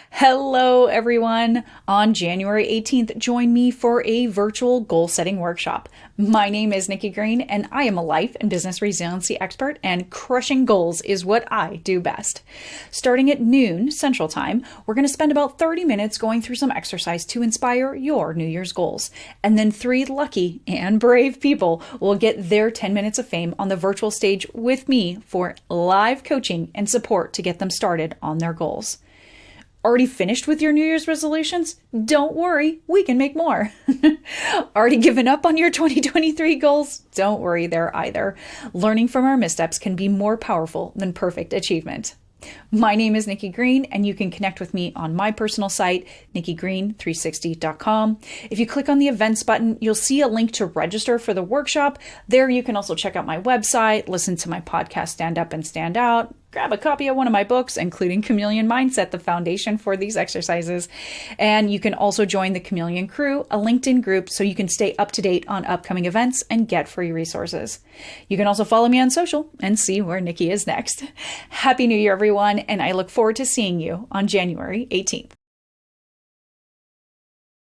Hello, everyone. On January 18th, join me for a virtual goal setting workshop. My name is Nikki Green, and I am a life and business resiliency expert, and crushing goals is what I do best. Starting at noon Central Time, we're going to spend about 30 minutes going through some exercise to inspire your New Year's goals. And then 3 lucky and brave people will get their 10 minutes of fame on the virtual stage with me for live coaching and support to get them started on their goals. Already finished with your New Year's resolutions? Don't worry, we can make more. Already given up on your 2023 goals? Don't worry there either. Learning from our missteps can be more powerful than perfect achievement. My name is Nikki Green, and you can connect with me on my personal site, nikkigreen360.com. If you click on the events button, you'll see a link to register for the workshop. There you can also check out my website, listen to my podcast, Stand Up and Stand Out, grab a copy of one of my books, including Chameleon Mindset, the foundation for these exercises. And you can also join the Chameleon Crew, a LinkedIn group, so you can stay up to date on upcoming events and get free resources. You can also follow me on social and see where Nikki is next. Happy New Year, everyone, and I look forward to seeing you on January 18th.